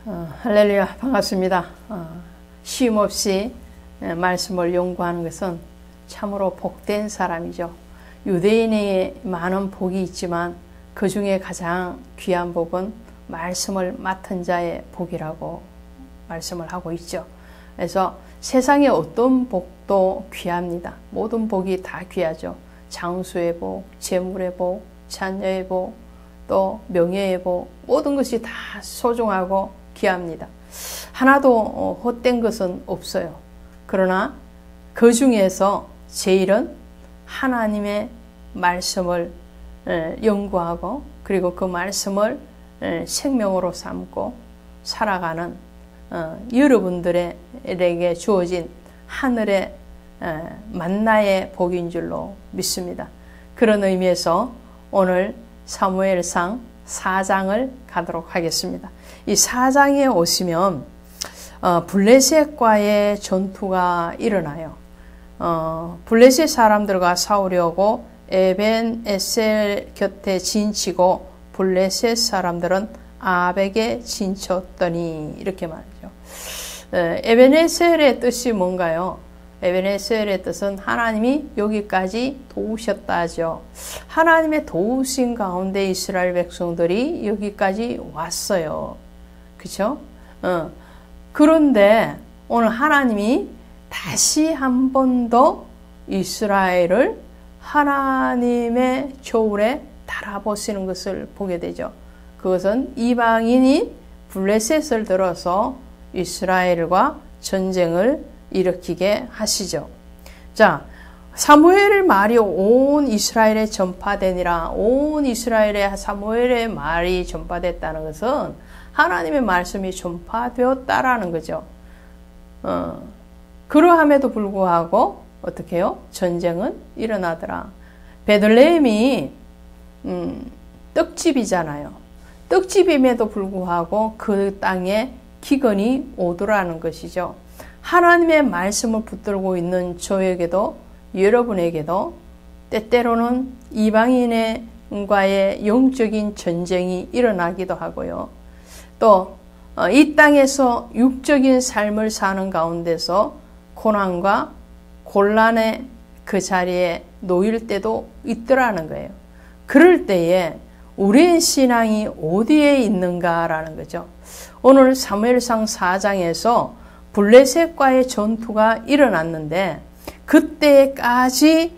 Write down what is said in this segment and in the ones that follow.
할렐루야, 반갑습니다. 쉼 없이 말씀을 연구하는 것은 참으로 복된 사람이죠. 유대인의 많은 복이 있지만 그 중에 가장 귀한 복은 말씀을 맡은 자의 복이라고 말씀을 하고 있죠. 그래서 세상의 어떤 복도 귀합니다. 모든 복이 다 귀하죠. 장수의 복, 재물의 복, 자녀의 복, 또 명예의 복, 모든 것이 다 소중하고 귀합니다. 하나도 헛된 것은 없어요. 그러나 그 중에서 제일은 하나님의 말씀을 연구하고 그리고 그 말씀을 생명으로 삼고 살아가는 여러분들에게 주어진 하늘의 만나의 복인 줄로 믿습니다. 그런 의미에서 오늘 사무엘상 4장을 가도록 하겠습니다. 이 4장에 오시면 블레셋과의 전투가 일어나요. 블레셋 사람들과 싸우려고 에벤에셀 곁에 진치고 블레셋 사람들은 아벡에 진쳤더니 이렇게 말이죠. 에벤에셀의 뜻이 뭔가요? 에벤에셀의 뜻은 하나님이 여기까지 도우셨다죠. 하나님의 도우신 가운데 이스라엘 백성들이 여기까지 왔어요. 그렇죠? 그런데 오늘 하나님이 다시 한 번 더 이스라엘을 하나님의 조울에 달아보시는 것을 보게 되죠. 그것은 이방인이 블레셋을 들어서 이스라엘과 전쟁을 일으키게 하시죠. 자, 사무엘의 말이 온 이스라엘에 전파되니라. 온 이스라엘에 사무엘의 말이 전파됐다는 것은 하나님의 말씀이 전파되었다라는 거죠. 그러함에도 불구하고 어떻게 해요? 전쟁은 일어나더라. 베들레헴이 떡집이잖아요. 떡집임에도 불구하고 그 땅에 기근이 오더라는 것이죠. 하나님의 말씀을 붙들고 있는 저에게도 여러분에게도 때때로는 이방인과의 영적인 전쟁이 일어나기도 하고요. 또 이 땅에서 육적인 삶을 사는 가운데서 고난과 곤란의 그 자리에 놓일 때도 있더라는 거예요. 그럴 때에 우리의 신앙이 어디에 있는가라는 거죠. 오늘 사무엘상 4장에서 블레셋과의 전투가 일어났는데 그때까지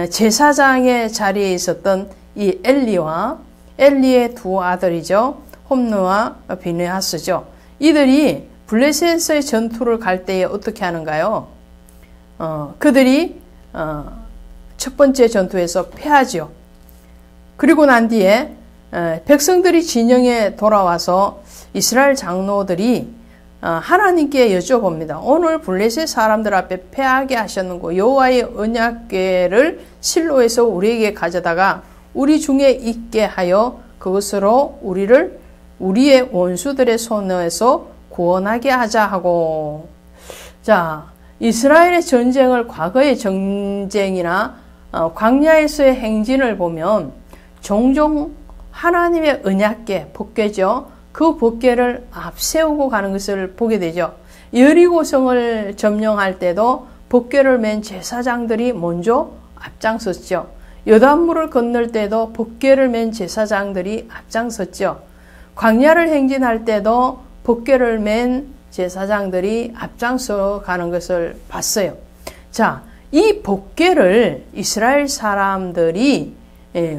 제사장의 자리에 있었던 이 엘리와 엘리의 두 아들이죠. 홈느와 비느하스죠. 이들이 블레셋의 전투를 갈 때에 어떻게 하는가요? 그들이 첫 번째 전투에서 패하죠. 그리고 난 뒤에 백성들이 진영에 돌아와서 이스라엘 장로들이 하나님께 여쭤봅니다. 오늘 블레셋 사람들 앞에 패하게 하셨는고 여호와의 언약궤를 실로에서 우리에게 가져다가 우리 중에 있게 하여 그것으로 우리의 원수들의 손에서 구원하게 하자 하고. 자, 이스라엘의 전쟁을 과거의 전쟁이나 광야에서의 행진을 보면 종종 하나님의 언약궤, 법궤죠. 그 법궤를 앞세우고 가는 것을 보게 되죠. 여리고성을 점령할 때도 법궤를 맨 제사장들이 먼저 앞장섰죠. 요단물을 건널 때도 법궤를 맨 제사장들이 앞장섰죠. 광야를 행진할 때도 법궤를 맨 제사장들이 앞장서 가는 것을 봤어요. 자, 이 법궤를 이스라엘 사람들이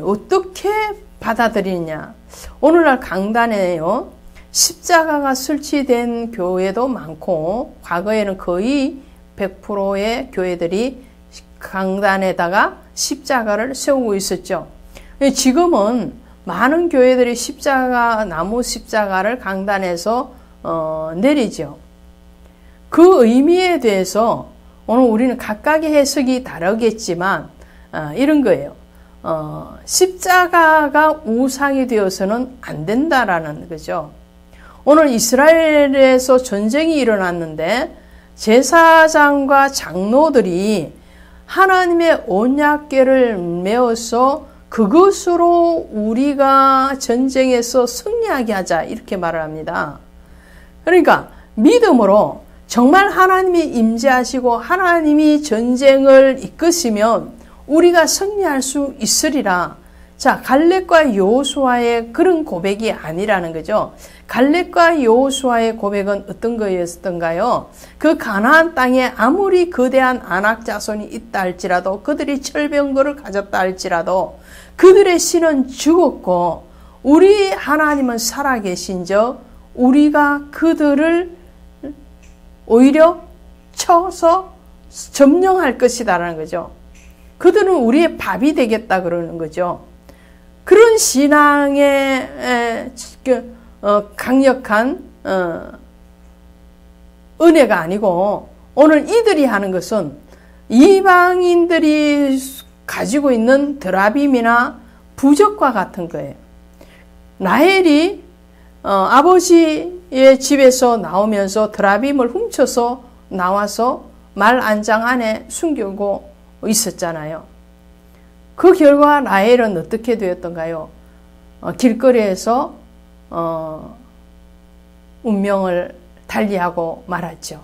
어떻게 받아들이느냐. 오늘날 강단에요. 십자가가 설치된 교회도 많고 과거에는 거의 100%의 교회들이 강단에다가 십자가를 세우고 있었죠. 지금은 많은 교회들이 나무 십자가를 강단에서 내리죠. 그 의미에 대해서 오늘 우리는 각각의 해석이 다르겠지만 이런 거예요. 십자가가 우상이 되어서는 안 된다라는 거죠. 오늘 이스라엘에서 전쟁이 일어났는데 제사장과 장로들이 하나님의 언약궤를 메어서 그것으로 우리가 전쟁에서 승리하게 하자 이렇게 말을 합니다. 그러니까 믿음으로 정말 하나님이 임재하시고 하나님이 전쟁을 이끄시면 우리가 승리할 수 있으리라. 자, 갈렙과 여호수아의 그런 고백이 아니라는 거죠. 갈렙과 여호수아의 고백은 어떤 거였던가요? 그 가나안 땅에 아무리 거대한 아낙 자손이 있다 할지라도, 그들이 철병거를 가졌다 할지라도 그들의 신은 죽었고 우리 하나님은 살아계신즉 우리가 그들을 오히려 쳐서 점령할 것이다라는 거죠. 그들은 우리의 밥이 되겠다 그러는 거죠. 그런 신앙의 강력한 은혜가 아니고 오늘 이들이 하는 것은 이방인들이 가지고 있는 드라빔이나 부적과 같은 거예요. 라헬이 아버지의 집에서 나오면서 드라빔을 훔쳐서 나와서 말 안장 안에 숨기고 있었잖아요. 그 결과 라헬은 어떻게 되었던가요? 길거리에서 운명을 달리하고 말았죠.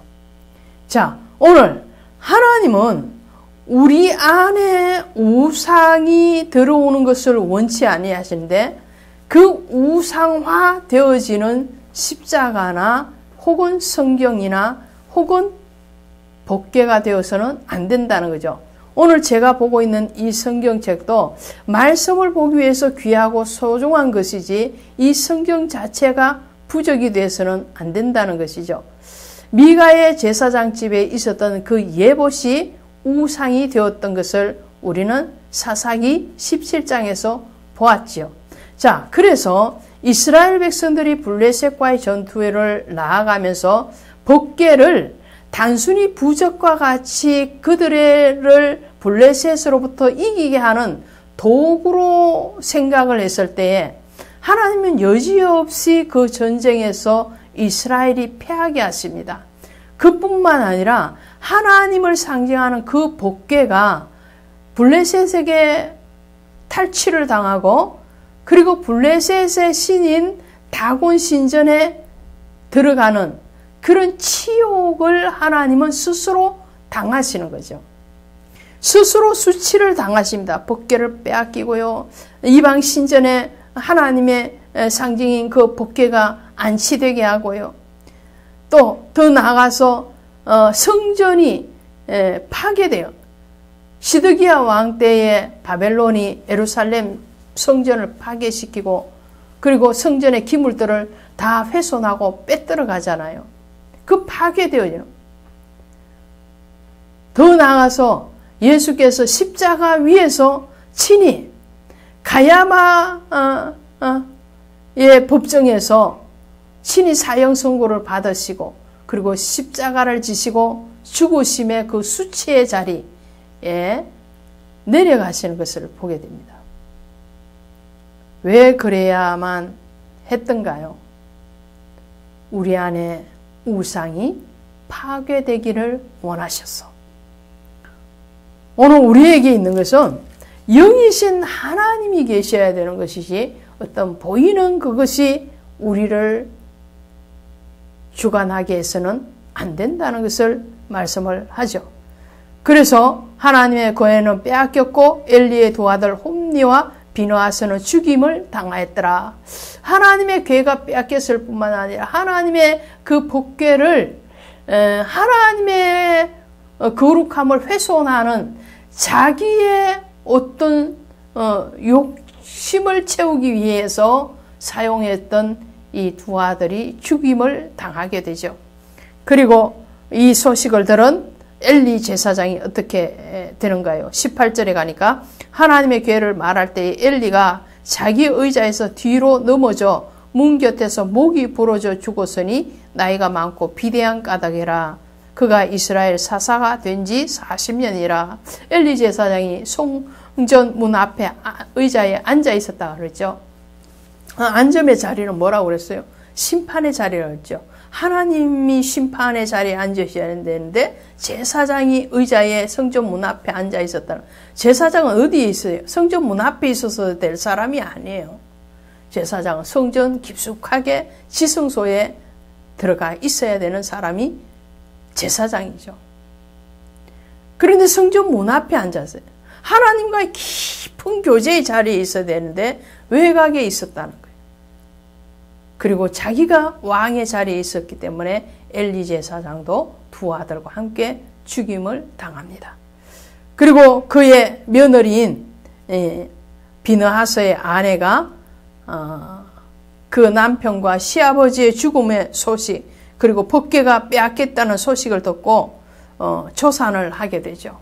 자, 오늘 하나님은 우리 안에 우상이 들어오는 것을 원치 아니하시는데 그 우상화 되어지는 십자가나 혹은 성경이나 혹은 법궤가 되어서는 안 된다는 거죠. 오늘 제가 보고 있는 이 성경책도 말씀을 보기 위해서 귀하고 소중한 것이지 이 성경 자체가 부적이 돼서는 안 된다는 것이죠. 미가의 제사장 집에 있었던 그 예봇이 우상이 되었던 것을 우리는 사사기 17장에서 보았지요. 자, 그래서 이스라엘 백성들이 블레셋과의 전투를 나아가면서 법궤를 단순히 부적과 같이 그들을 블레셋으로부터 이기게 하는 도구로 생각을 했을 때에 하나님은 여지없이 그 전쟁에서 이스라엘이 패하게 하십니다. 그뿐만 아니라 하나님을 상징하는 그 법궤가 블레셋에게 탈취를 당하고 그리고 블레셋의 신인 다곤 신전에 들어가는 그런 치욕을 하나님은 스스로 당하시는 거죠. 스스로 수치를 당하십니다. 법궤를 빼앗기고요. 이방 신전에 하나님의 상징인 그 법궤가 안치되게 하고요. 또 더 나아가서 성전이 파괴돼요. 시드기야 왕 때에 바벨론이 예루살렘 성전을 파괴시키고 그리고 성전의 기물들을 다 훼손하고 빼들어 가잖아요. 그 파괴되어요. 더 나아가서 예수께서 십자가 위에서 친히 가야마의 법정에서 친히 사형 선고를 받으시고 그리고 십자가를 지시고 죽으심의 그 수치의 자리에 내려가시는 것을 보게 됩니다. 왜 그래야만 했던가요? 우리 안에 우상이 파괴되기를 원하셨어. 오늘 우리에게 있는 것은 영이신 하나님이 계셔야 되는 것이지 어떤 보이는 그것이 우리를 주관하게 해서는 안 된다는 것을 말씀을 하죠. 그래서 하나님의 거해는 빼앗겼고 엘리의 두 아들 홈니와 비느하스는 죽임을 당하였더라. 하나님의 궤가 빼앗겼을 뿐만 아니라 하나님의 그 법궤를 하나님의 거룩함을 훼손하는 자기의 어떤 욕심을 채우기 위해서 사용했던 이 두 아들이 죽임을 당하게 되죠. 그리고 이 소식을 들은 엘리 제사장이 어떻게 되는가요? 18절에 가니까 하나님의 궤를 말할 때 엘리가 자기 의자에서 뒤로 넘어져 문 곁에서 목이 부러져 죽었으니 나이가 많고 비대한 까닭이라. 그가 이스라엘 사사가 된 지 40년이라. 엘리 제사장이 성전 문 앞에 의자에 앉아 있었다 그랬죠. 앉음의 자리는 뭐라고 그랬어요? 심판의 자리라고 했죠. 하나님이 심판의 자리에 앉으셔야 되는데 제사장이 의자에 성전 문 앞에 앉아 있었다는. 제사장은 어디에 있어요? 성전 문 앞에 있어서 될 사람이 아니에요. 제사장은 성전 깊숙하게 지성소에 들어가 있어야 되는 사람이 제사장이죠. 그런데 성전 문 앞에 앉았어요. 하나님과의 깊은 교제의 자리에 있어야 되는데 외곽에 있었다는 거예요. 그리고 자기가 왕의 자리에 있었기 때문에 엘리 제사장도 두 아들과 함께 죽임을 당합니다. 그리고 그의 며느리인 비느하스의 아내가 그 남편과 시아버지의 죽음의 소식, 그리고 법궤가 빼앗겼다는 소식을 듣고 조산을 하게 되죠.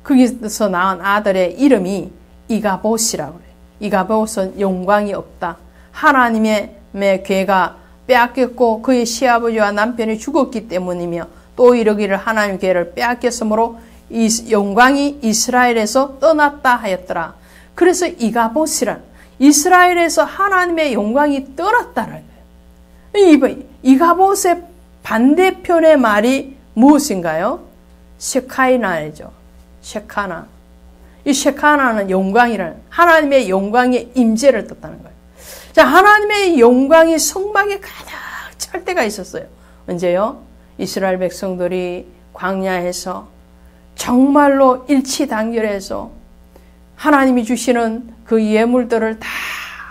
거기서 낳은 아들의 이름이 이가봇이라고 해요. 이가봇은 영광이 없다. 하나님의 궤가 빼앗겼고 그의 시아버지와 남편이 죽었기 때문이며 또 이러기를 하나님의 궤를 빼앗겼으므로 이 영광이 이스라엘에서 떠났다 하였더라. 그래서 이가봇이란 이스라엘에서 하나님의 영광이 떠났다는 거예요. 이가봇의 반대편의 말이 무엇인가요? 셰카이나죠. 셰카나. 이 셰카나는 영광이라는 하나님의 영광의 임재를 뜻하는 거예요. 자, 하나님의 영광이 성막에 가득 찰 때가 있었어요. 언제요? 이스라엘 백성들이 광야에서 정말로 일치단결해서 하나님이 주시는 그 예물들을 다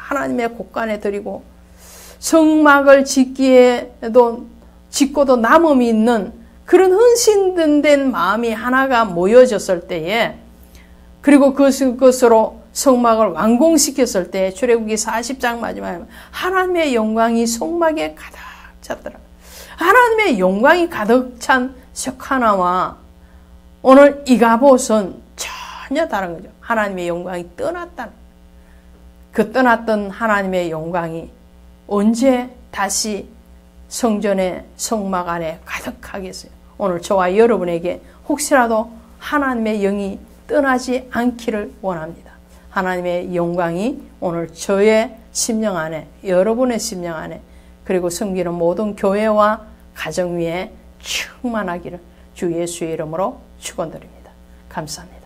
하나님의 곳간에 드리고 성막을 짓고도 남음이 있는 그런 헌신된 마음이 하나가 모여졌을 때에, 그리고 그것으로 성막을 완공시켰을 때 출애굽기 40장 마지막에 하나님의 영광이 성막에 가득 찼더라. 하나님의 영광이 가득 찬 셰카나와 오늘 이가봇은 전혀 다른 거죠. 하나님의 영광이 떠났다는, 그 떠났던 하나님의 영광이 언제 다시 성전의 성막 안에 가득하겠어요. 오늘 저와 여러분에게 혹시라도 하나님의 영이 떠나지 않기를 원합니다. 하나님의 영광이 오늘 저의 심령 안에, 여러분의 심령 안에, 그리고 섬기는 모든 교회와 가정 위에 충만하기를 주 예수의 이름으로 축원드립니다. 감사합니다.